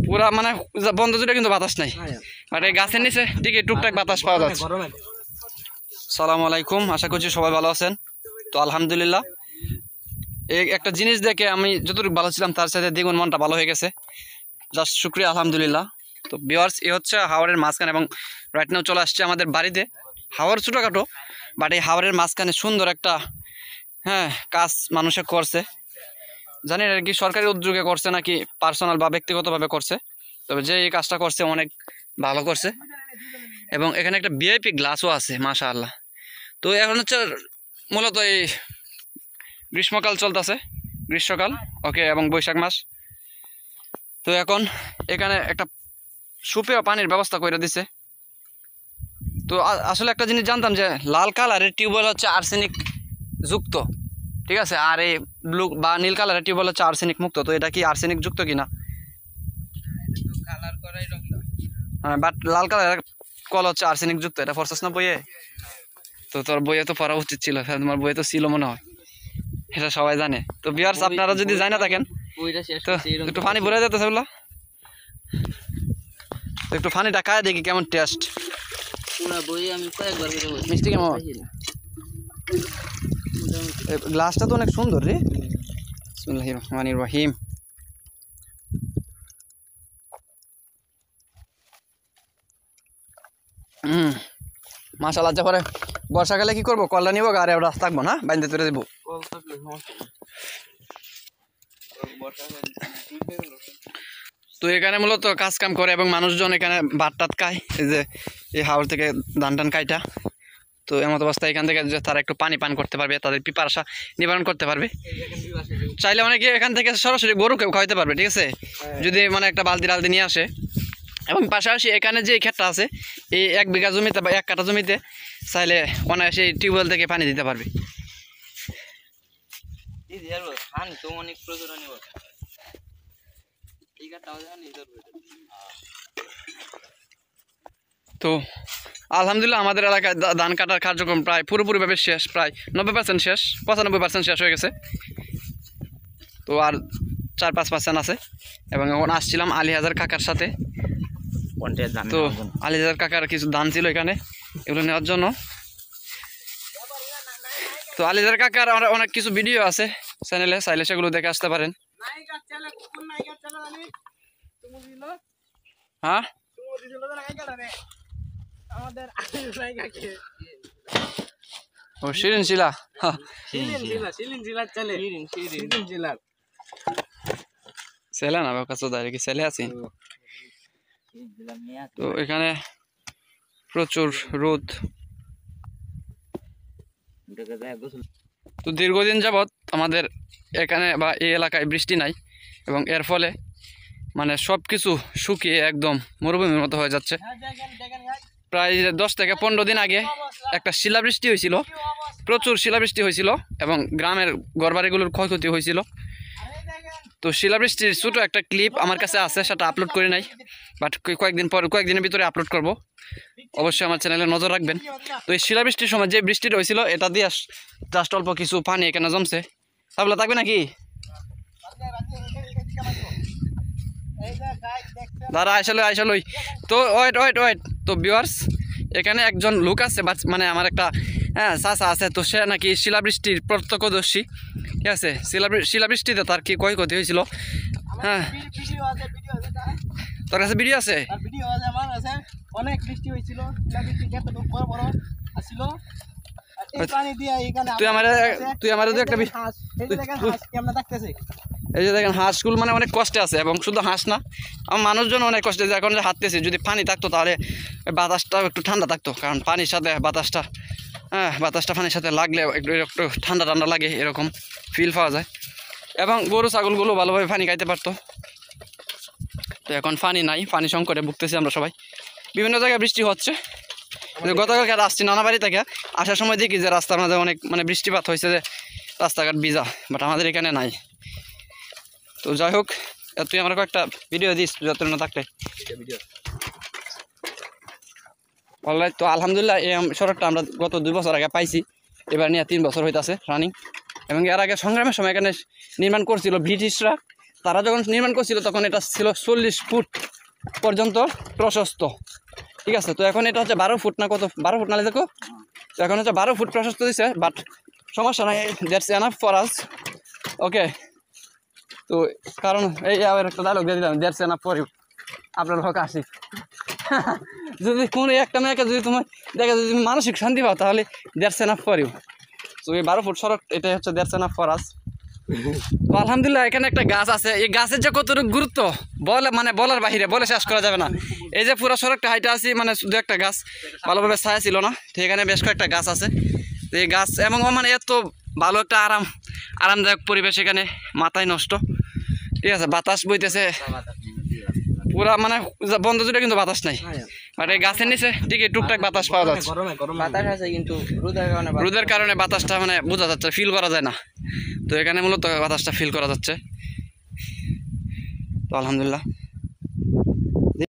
পুরা মানে বন্ধ জুড়ে কিন্তু বাতাস নাই, বাট এই গাছের নিচে ঠিক টুকটাক বাতাস পাওয়া যাচ্ছে। সালামু আলাইকুম, আশা করছি সবাই ভালো আছেন। তো আলহামদুলিল্লাহ, এই একটা জিনিস দেখে আমি যতটুকু ভালো ছিলাম তার সাথে দ্বিগুণ মনটা ভালো হয়ে গেছে, জাস্ট শুক্রিয়া আলহামদুলিল্লাহ। তো ভিউয়ার্স, এ হচ্ছে হাওরের মাঝখানে, এবং রাইট নাও চলে আসছে আমাদের বাড়িতে। হাওর ছোটোখাটো, বাট এই হাওরের মাঝখানে সুন্দর একটা কাজ মানুষে করছে। জানি না কি সরকারি উদ্যোগে করছে নাকি পার্সোনাল বা ব্যক্তিগতভাবে করছে, তবে যে এই কাজটা করছে অনেক ভালো করছে। এবং এখানে একটা ভিআইপি গ্লাসও আছে, মাশাআল্লাহ। তো এখন হচ্ছে মূলত এই গ্রীষ্মকাল চলতেছে, গ্রীষ্মকাল ওকে, এবং বৈশাখ মাস। তো এখন এখানে একটা সুপেয় পানির ব্যবস্থা করে দিছে। তো আসলে একটা জিনিস জানতাম যে লাল কালারের টিউবওয়েল হচ্ছে আর্সেনিক যুক্ত, ঠিক আছে, আর এই ব্লু বা নীল কালারের টিউবওয়েল হচ্ছে আর্সেনিক মুক্ত। তো এটা কি আর্সেনিক যুক্ত কিনা? হ্যাঁ, বাট লাল কালারের কল হচ্ছে আর্সেনিক যুক্ত, এটা পড়ছস না বইয়ে? তো তোর বইয়ে তো পড়া উচিত ছিল, তোমার বইয়ে তো ছিল মনে হয়, এটা সবাই জানে। তো ভিউয়ার্স, আপনারা যদি জানেন না থাকেন তো একটু পানি ভরে যেতেছে বললো, তো একটু পানিটা খায় দেখি কেমন টেস্ট। মিষ্টি কেমন? গ্লাসটা তো অনেক সুন্দর রে। বিসমিল্লাহির রহমানির রহিম। মাশাআল্লাহ। আচ্ছা, পরে বর্ষাকালে কি করবো? কল্লা নিবো, আর রাস্তা থাকবো না, বাইন্দে তুলে দেবো। তো এখানে মূলত কাজ কাম করে এবং মানুষজন এখানে ভাত টাত খায়, এই যে এই হাওর থেকে ধান টান কাইটা। তো এমত অবস্থায় এখান থেকে যে তারা একটু পানি পান করতে পারবে, তাদের পিপাসা নিবারণ করতে পারবে। চাইলে অনেকে এখান থেকে সরাসরি গরুকেও খাওয়াইতে পারবে, ঠিক আছে, যদি মানে একটা বালতি টালতি নিয়ে আসে। এবং পাশাপাশি এখানে যে ক্ষেতটা আছে, এই 1 বিঘা জমিতে বা 1 কাঠা জমিতে চাইলে অনায়াসে এই টিউবওয়েল থেকে পানি দিতে পারবে। তো আলহামদুলিল্লাহ, আমাদের এলাকায় ধান কাটার কার্যক্রম প্রায় পুরোপুরিভাবে শেষ, প্রায় 90% শেষ, 95% শেষ হয়ে গেছে। তো আর 4-5% আছে। এবং এখন আসছিলাম আলীহাজার কাকার সাথে। তো আলীহাজার কাকার কিছু ধান ছিল এখানে, এগুলো নেওয়ার জন্য। তো আলীহাজার কাকার অনেক কিছু ভিডিও আছে চ্যানেলে, চাইলে সেগুলো দেখে আসতে পারেন। হ্যাঁ, ও শিরিন শিলা, ছেলে না কাছে কি ছেলে আছি। তো এখানে প্রচুর রোদ। তো দীর্ঘদিন যাবৎ আমাদের এখানে বা এই এলাকায় বৃষ্টি নাই, এবং এর ফলে মানে সব কিছু শুকিয়ে একদম মরুভূমির মতো হয়ে যাচ্ছে। প্রায় 10 থেকে 15 দিন আগে একটা শিলাবৃষ্টি হয়েছিল, প্রচুর শিলাবৃষ্টি হয়েছিল, এবং গ্রামের ঘরবাড়িগুলোর ক্ষয়ক্ষতি হয়েছিল। তো শিলাবৃষ্টির ছোটো একটা ক্লিপ আমার কাছে আছে, সেটা আপলোড করি নাই, বাট কয়েকদিনের ভিতরে আপলোড করব। অবশ্যই আমার চ্যানেলে নজর রাখবেন। তো এই শিলাবৃষ্টির সময় যে বৃষ্টিটা হয়েছিল, এটা দিয়ে জাস্ট অল্প কিছু পানি এখানে জমছে, তাহলে থাকবে নাকি দাঁড়া আইসালই। তো ওয়েট। তো ভিউয়ার্স, এখানে একজন লোক আছে, মানে আমার একটা চাচা আছে। তো সে নাকি শিলাবৃষ্টির প্রত্যক্ষদর্শী, ঠিক আছে। শিলাবৃষ্টিতে তার কি ক্ষয়ক্ষতি হয়েছিল। হ্যাঁ, তোর কাছে ভিডিও আছে? অনেক বৃষ্টি হয়েছিল, তুই আমার একটা এই যে দেখেন হাঁসগুলো মানে অনেক কষ্টে আছে, এবং শুধু হাঁস না, আমার মানুষজন অনেক কষ্টে আছে। এখন যে হাঁটতেছি, যদি পানি থাকতো তাহলে বাতাসটা একটু ঠান্ডা থাকতো, কারণ পানির সাথে বাতাসটা পানির সাথে লাগলে একটু ঠান্ডা লাগে, এরকম ফিল পাওয়া যায়। এবং গরু ছাগলগুলো ভালোভাবে পানি খাইতে পারতো। তো এখন পানি নাই, পানি সংকটে ভুগতেছি আমরা সবাই। বিভিন্ন জায়গায় বৃষ্টি হচ্ছে। গতকালকে আসছি নানা বাড়ি থেকে, আসার সময় দেখি যে রাস্তার মাঝে অনেক মানে বৃষ্টিপাত হয়েছে, যে রাস্তাঘাট ভিজা, বাট আমাদের এখানে নাই। তো যাই হোক, তুই আমার কয়েকটা ভিডিও দিস যত না থাকলে অলরাইট। তো আলহামদুলিল্লাহ, এই সড়কটা আমরা গত 2 বছর আগে পাইছি, এবার নিয়ে 3 বছর হইতেছে রানিং। এবং এর আগে সংগ্রামের সময় এখানে নির্মাণ করছিল ব্রিটিশরা, তারা যখন নির্মাণ করছিল তখন এটা ছিল 40 ফুট পর্যন্ত প্রশস্ত, ঠিক আছে। তো এখন এটা হচ্ছে 12 ফুট না কত, 12 ফুট নালে দেখো, তো এখন হচ্ছে 12 ফুট প্রশস্ত দিচ্ছে, বাট সমস্যা নাই, দ্যাটস এনাফ ফর আস, ওকে। তো কারণ এই আবার একটা ডায়লগ দিয়ে দিলাম, দ্যাটস এনাফ ফর ইউ, আপনার হক আসিফ। যদি কোনো একটা মেয়েকে যদি তোমার দেখে যদি তুমি মানসিক শান্তি পাও তাহলে দ্যাটস এনাফ ফর ইউ। তো এই 12 ফুট সড়ক এটাই হচ্ছে দ্যাটস এনাফ ফর আস। তো আলহামদুলিল্লাহ এখানে একটা গাছ আছে, এই গাছের যে কতটুকু গুরুত্ব বলার বাহিরে, বলে শেষ করা যাবে না। এই যে পুরো সড়কটা হাইটা আছি, মানে শুধু একটা গাছ ভালোভাবে ছায়া ছিল না, তো এখানে বেশ কয়েকটা গাছ আছে। তো এই গাছ এবং মানে এত ভালো একটা আরামদায়ক পরিবেশ, এখানে মাথায় নষ্ট, ঠিক আছে। বাতাস বইতেছে পুরা, মানে বন্ধ জুড়ে কিন্তু বাতাস নাই, বাট এই গাছের নিচে ঠিকই টুকটাক বাতাস পাওয়া যাচ্ছে। বাতাস আছে কিন্তু রোদের কারণে বাতাসটা মানে বোঝা যাচ্ছে, ফিল করা যায় না। তো এখানে মূলত বাতাসটা ফিল করা যাচ্ছে। তো আলহামদুলিল্লাহ।